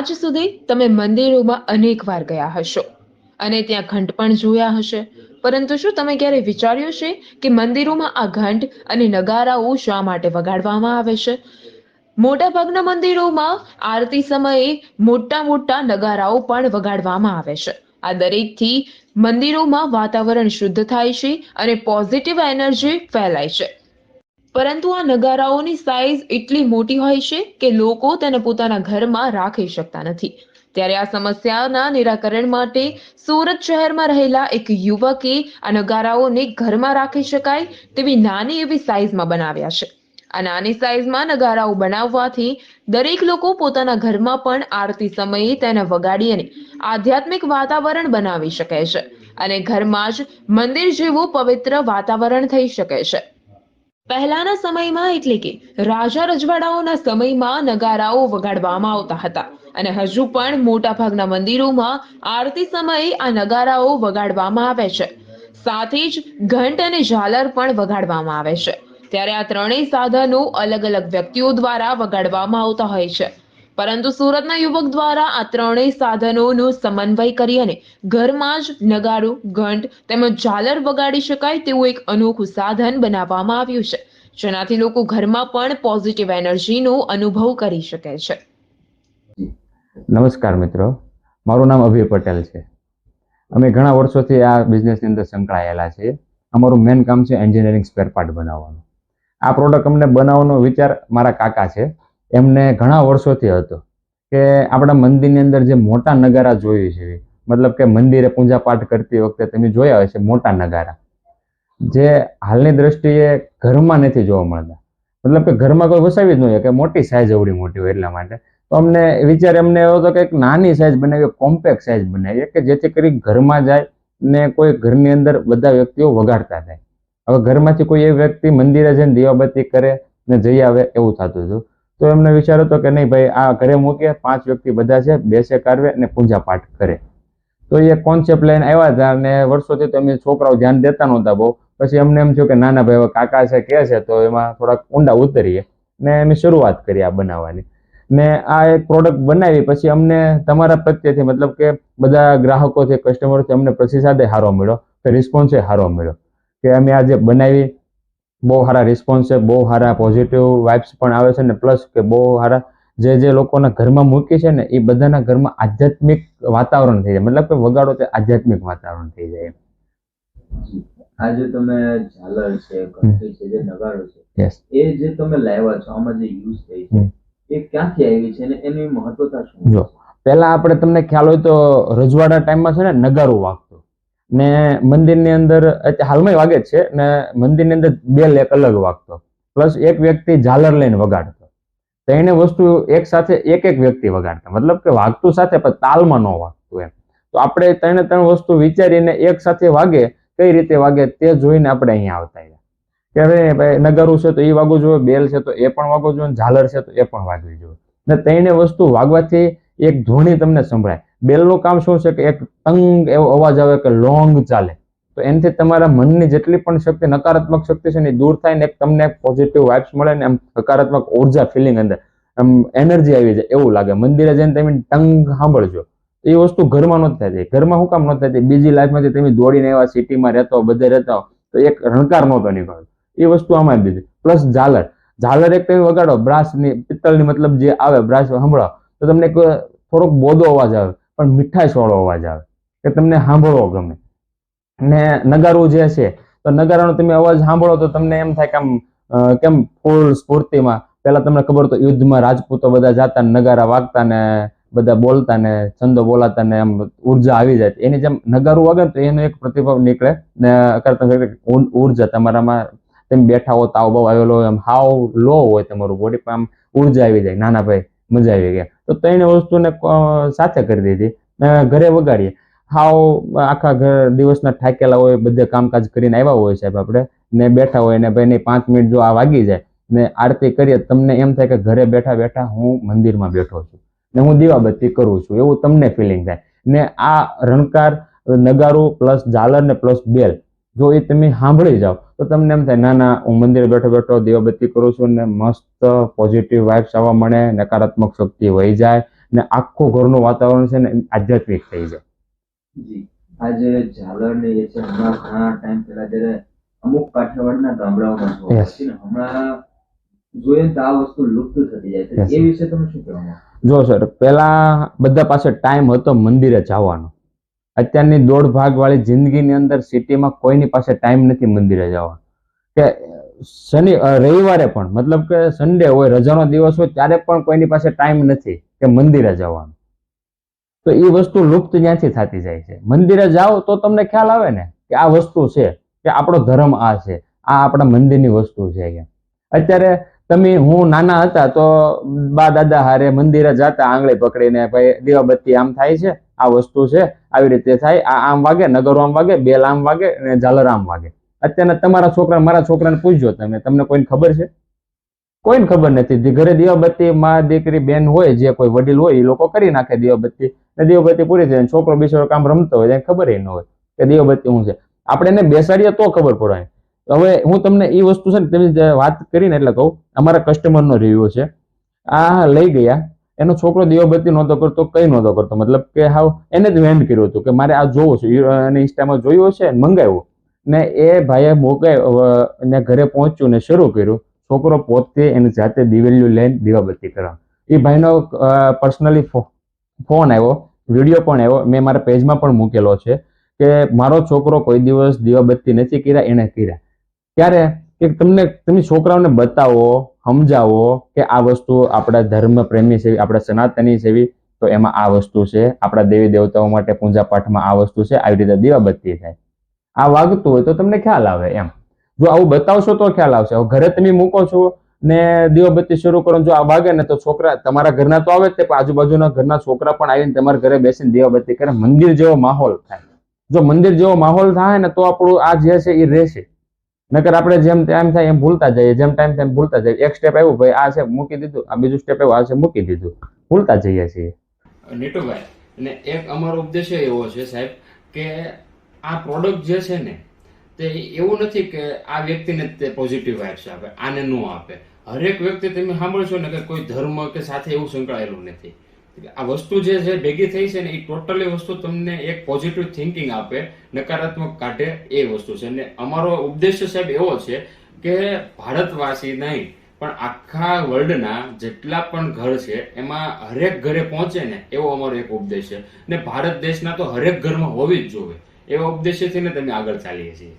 આજ સુધી તમે મંદિરોમાં અનેક વાર ગયા હશો અને ત્યાં ઘંટ પણ જોયા હશે, પરંતુ શું તમે ક્યારે વિચાર્યું છે કે મંદિરોમાં આ ઘંટ અને નગારાઓ શા માટે વગાડવામાં આવે છે? મોટાભાગના મંદિરોમાં આરતી સમયે મોટા મોટા નગારાઓ પણ વગાડવામાં આવે છે. આ દરેકથી મંદિરોમાં વાતાવરણ શુદ્ધ થાય છે અને પોઝિટિવ એનર્જી ફેલાય છે. પરંતુ આ નગારાઓની સાઈઝ એટલી મોટી હોય છે કે લોકો તેને પોતાના ઘરમાં રાખી શકતા નથી. ત્યારે આ સમસ્યાના નિરાકરણ માટે સુરત શહેરમાં રહેલા એક યુવકે આ નગારાઓને ઘરમાં રાખી શકાય તેવી નાની એવી સાઈઝમાં બનાવ્યા છે. આ નાની સાઈઝમાં નગારાઓ બનાવવાથી દરેક લોકો પોતાના ઘરમાં પણ આરતી સમયે તેને વગાડી અને આધ્યાત્મિક વાતાવરણ બનાવી શકે છે અને ઘરમાં જ મંદિર જેવું પવિત્ર વાતાવરણ થઈ શકે છે. પહેલાના સમયમાં એટલે કે રાજા રજવાડાઓના સમયમાં નગારાઓ વગાડવામાં આવતા હતા અને હજુ પણ મોટા ભાગના મંદિરોમાં આરતી સમયે આ નગારાઓ વગાડવામાં આવે છે. સાથે જ ઘંટ અને ઝાલર પણ વગાડવામાં આવે છે. ત્યારે આ ત્રણેય સાધનો અલગ અલગ વ્યક્તિઓ દ્વારા વગાડવામાં આવતા હોય છે, પરંતુ સુરતના યુવક દ્વારા આ ત્રણેય સાધનોનો સમન્વય કરી અને ઘરમાં જ નગારું, ઘંટ તેમજ ઝાલર વગાડી શકાય તેવું એક અનોખું સાધન બનાવવામાં આવ્યું છે, જેનાથી લોકો ઘરમાં પણ પોઝિટિવ એનર્જીનો અનુભવ કરી શકે છે. નમસ્કાર મિત્રો, મારું નામ અભય પટેલ છે. અમે ઘણા વર્ષોથી આ બિઝનેસની અંદર સંકળાયેલા છીએ. અમારું મેઇન કામ છે એન્જિનિયરિંગ સ્પેર પાર્ટ બનાવવાનું. આ પ્રોડક્ટ અમને બનાવવાનો વિચાર મારા કાકા છે, એમને ઘણા વર્ષોથી હતો કે આપણા મંદિરની અંદર જે મોટા નગારા જોઈએ છે, મતલબ કે મંદિરે પૂજા પાઠ કરતી વખતે તમે જોયા હશે મોટા નગારા, જે હાલની દ્રષ્ટિએ ઘરમાં નથી જોવા મળતા. મતલબ કે ઘરમાં કોઈ વસાવી જ ન હોય કે મોટી સાઈઝ એવડી મોટી હોય, એટલા માટે તો અમને વિચાર એવો હતો કે એક નાની સાઈઝ બનાવીએ, કોમ્પેક્ટ સાઈઝ બનાવીએ કે જેથી કરી ઘરમાં જાય ને કોઈ ઘરની અંદર બધા વ્યક્તિઓ વગાડતા થાય. હવે ઘરમાંથી કોઈ એ વ્યક્તિ મંદિરે જઈને દીવાબત્તી કરે ને જઈ આવે એવું થતું હતું. તો એમને વિચાર હતો કે નહીં ભાઈ, આ ઘરે મૂકીએ, 5 વ્યક્તિ બધા છે, બેસે કાઢવે અને પૂજા પાઠ કરે. તો એ કોન્સેપ્ટ લઈને આવ્યા હતા અને વર્ષોથી તો અમે છોકરાઓ ધ્યાન દેતા નહોતા બહુ. પછી અમને એમ થયું કે નાના ભાઈ કાકા છે કે છે તો એમાં થોડાક ઊંડા ઉતરીએ ને અમે શરૂઆત કરી આ બનાવવાની. ને આ એક પ્રોડક્ટ બનાવી પછી અમને તમારા પ્રત્યેથી, મતલબ કે બધા ગ્રાહકોથી, કસ્ટમરથી અમને પ્રતિસાદ સારો મળ્યો, કે રિસ્પોન્સ સારો મળ્યો કે અમે આ જે બનાવી બહુ સારા રિસ્પોન્સ છે, બહુ સારા પોઝિટિવ વાઇબ્સ પણ આવે છે ને પ્લસ કે બહુ સારા જે લોકોના ઘરમાં મૂકી છે ને એ બધાના ઘરમાં આધ્યાત્મિક વાતાવરણ થઈ જાય, મતલબ કે વગાડો તે આધ્યાત્મિક વાતાવરણ થઈ જાય. આજે તમે ઝાલર છે, ઘંટી છે, જે નગાડો છે, એ જે તમે લાવ્યા છો, આમાં જે યુઝ થઈ છે એ ક્યાંથી આવી છે અને એની મહત્વતા શું? જો પહેલા આપણે તમને ખ્યાલ હોય તો રજવાડા ટાઈમમાં છે ને નગારું વાગતું ને મંદિરની અંદર, હાલમાં વાગે જ છે ને મંદિરની અંદર બેલ એક અલગ વાગતો, પ્લસ એક વ્યક્તિ ઝાલર લઈને વગાડતો. ત્રણે વસ્તુ એક સાથે એક વ્યક્તિ વગાડતા, મતલબ કે વાગતું સાથે પણ તાલમાં ન વાગતું એમ. તો આપણે ત્રણ વસ્તુ વિચારીને એક સાથે વાગે, કઈ રીતે વાગે તે જોઈને આપણે અહીંયા આવતા કે હવે ભાઈ નગારું છે તો એ વાગવું જોઈએ, બેલ છે તો એ પણ વાગવું જોઈએ, ઝાલર છે તો એ પણ વાગવી જોઈએ. ને ત્રણે વસ્તુ વાગવાથી એક ધ્વનિ તમને સંભળાય. બેલનું કામ શું છે કે એક તંગ એવો અવાજ આવે કે લોંગ ચાલે, તો એનાથી તમારા મનની જેટલી પણ શક્તિ, નકારાત્મક શક્તિ છે ને દૂર થાય ને તમને પોઝિટિવ વાઇબ્સ મળે ને એમ હકારાત્મક ઉર્જા ફિલિંગ અંદર આમ એનર્જી આવી જાય એવું લાગે. મંદિરે જઈને તમે ટંગ સાંભળજો, એ વસ્તુ ઘરમાં નથી થતી. ઘરમાં શું કામ નથી થતી? બીજી લાઈફમાંથી તમે દોડીને એવા સિટીમાં રહેતા હો, બધે રહેતા હો, તો એક રણકાર નહોતો નીકળતો. એ વસ્તુ આમાં દીધી. પ્લસ ઝાલર, ઝાલર એક તમે વગાડો, બ્રાસની, પિત્તળની, મતલબ જે આવે બ્રાસ સાંભળો તો તમને થોડોક બોધો અવાજ આવે પણ મીઠાશ વાળો અવાજ આવે કે તમને સાંભળવો ગમે. ને નગારું જે છે તો નગારાનો તમે અવાજ સાંભળો તો તમને એમ થાય કે આમ કેમ ફૂલ સ્ફૂર્તિમાં. પેલા તમને ખબર તો યુદ્ધમાં રાજપૂતો બધા જાતા, નગારા વાગતા ને બધા બોલતા ને છંદો બોલાતા ને આમ ઉર્જા આવી જાય. એની જેમ નગારું વાગે તો એનો એક પ્રતિભાવ નીકળે ને ઉર્જા તમારામાં, તમે બેઠા હો, તાવ બાવ આવેલો હોય, આમ હાવ લો હોય તમારું બોડી, પણ આમ ઉર્જા આવી જાય. નાના ભાઈ મજા આવી ગયા. તો ત્રણે વસ્તુને સાથે કરી દીધી. ઘરે વગાડીએ, હાવ આખા દિવસના થાકેલા હોય, બધે કામકાજ કરીને આવ્યા હોય સાહેબ આપણે, ને બેઠા હોય ને ભાઈ 5 મિનિટ જો આ વાગી જાય ને આરતી કરીએ, તમને એમ થાય કે ઘરે બેઠા બેઠા હું મંદિરમાં બેઠો છું ને હું દીવાબત્તી કરું છું, એવું તમને ફિલિંગ થાય. ને આ રણકાર, નગારું પ્લસ ઝાલર ને પ્લસ બેલ, જો એ તમે સાંભળી જાઓ તો તમને એમ થાય ના ના, હું મંદિરે બેઠો બેઠો દીવાબત્તી કરું છું ને મસ્ત પોઝિટિવ વાઇબ્સ આવવા મળે, નકારાત્મક શક્તિ વહી જાય ને આખું ઘરનું વાતાવરણ છે ને આધ્યાત્મિક થઈ જાય. જી આજે ઝાલર ને એ છે હમણાં ઘણા ટાઈમ પહેલા જયારે અમુક કાઠિયાવાડના ગામડાઓમાં જોવા Yes. મળતી ને હમણાં જોઈએ તો આ વસ્તુ લુપ્ત થતી જાય છે. Yes. એ વિશે તમે શું કહેવા માંગો? જો સર, પેલા બધા પાસે ટાઈમ હતો મંદિરે જવાનો. અત્યારની દોઢ ભાગ વાળી જિંદગીની અંદર સિટીમાં કોઈની પાસે ટાઈમ નથી મંદિરે જવાનો. કે રવિવારે પણ, મતલબ કે સન્ડે હોય, રજાનો દિવસ હોય, ત્યારે પણ કોઈની પાસે ટાઈમ નથી કે મંદિરે જવાનો. તો એ વસ્તુ લુપ્ત ત્યાંથી થતી જાય છે. મંદિરે જાઓ તો તમને ખ્યાલ આવે ને કે આ વસ્તુ છે, કે આપણો ધર્મ આ છે, આ આપણા મંદિરની વસ્તુ છે. અત્યારે હું નાના હતા તો બા દાદા હારે મંદિરે જતા આંગળી પકડીને, ભાઈ દીવાબત્તી આમ થાય છે, આ વસ્તુ છે, આવી રીતે થાય, આ આમ વાગે, નગરો આમ વાગે, બેલ આમ વાગે અને ઝાલર આમ વાગે. અત્યારના તમારા છોકરા મારા છોકરાને પૂછજો તમને કોઈને ખબર છે? કોઈને ખબર નથી. ઘરે દીવાબત્તી માં દીકરી બેન હોય, જે કોઈ વડીલ હોય, એ લોકો કરી નાખે દીવાબત્તી, ને દીવાબત્તી પૂરી થઈ, છોકરો બિચારો કામ રમતો હોય, એને ખબર ન હોય કે દીવાબત્તી શું છે. આપણે એને બેસાડીએ તો ખબર પડે. હવે હું તમને એ વસ્તુ છે ને, તમે વાત કરીને એટલે કહું, અમારા કસ્ટમરનો રિવ્યુ છે. આ લઈ ગયા, એનો છોકરો દીવાબત્તી નહોતો કરતો, કઈ નહોતો કરતો, મતલબ કે હાવ એને જ વેન્ડ કર્યું હતું કે મારે આ જોવું છે, અને ઇન્સ્ટામાં જોયું છે, મંગાવ્યું, ને એ ભાઈએ મોકલાવ્યું ને ઘરે પહોંચ્યું ને શરૂ કર્યું. છોકરો પોતે એની જાતે દિવેલિયું લઈને દીવાબત્તી કરવા. એ ભાઈનો પર્સનલી ફોન આવ્યો, વિડીયો પણ આવ્યો, મેં મારા પેજમાં પણ મૂકેલો છે કે મારો છોકરો કોઈ દિવસ દીવાબત્તી નથી કર્યા, એને કર્યા. ત્યારે કે તમે છોકરાઓને બતાવો, સમજાવો કે આ વસ્તુ આપણા ધર્મ પ્રેમી છે, આપણા સનાતની છે, તો એમાં આ વસ્તુ છે, આપણા દેવી દેવતાઓ માટે પૂજા પાઠમાં આ વસ્તુ છે, આવી રીતે દીવાબત્તી થાય. આ વાગતું હોય તો તમને ખ્યાલ આવે એમ. જો આવું બતાવશો તો ખ્યાલ આવશે. ઘરે તમે મૂકો છો ને દીવાબત્તી શરૂ કરો, જો આ વાગે ને તો છોકરા તમારા ઘરના તો આવે જ તે, પણ આજુબાજુના ઘરના છોકરા પણ આવીને તમારા ઘરે બેસીને દીવાબત્તી કરે. મંદિર જેવો માહોલ થાય. જો મંદિર જેવો માહોલ થાય ને તો આપણું આ જે છે એ રહેશે. નકર આપણે જેમ ટાઈમ થાય એમ ભૂલતા જઈએ, જેમ ટાઈમ થાય એમ ભૂલતા જઈએ. એક સ્ટેપ આવ્યું, ભાઈ આ છે મૂકી દીધું, આ બીજું સ્ટેપ આવ્યું, આ છે મૂકી દીધું, ભૂલતા જઈએ છીએ. નીટુભાઈ, અને એક અમારો ઉદ્દેશ્ય એવો છે સાહેબ કે આ પ્રોડક્ટ જે છે ને, તે એવું નથી કે આ વ્યક્તિને તે પોઝિટિવ વાઇબ્સ આપે, આને ન આપે. હરેક વ્યક્તિ તમે સાંભળશો ને કે કોઈ ધર્મ કે સાથે એવું સંકળાયેલું નથી. આ વસ્તુ જે છે ભેગી થઈ છે ને, એ ટોટલી વસ્તુ તમને એક પોઝિટિવ થિંકિંગ આપે, નકારાત્મક કાઢે, એ વસ્તુ છે. અને અમારો ઉદ્દેશ્ય સાહેબ એવો છે કે ભારતવાસી નહીં પણ આખા વર્લ્ડના જેટલા પણ ઘર છે એમાં હરેક ઘરે પહોંચે ને, એવો અમારો એક ઉદ્દેશ છે. ને ભારત દેશના તો હરેક ઘરમાં હોવી જ જોઈએ, એવા ઉદ્દેશ્યથી ને તમે આગળ ચાલીએ છીએ.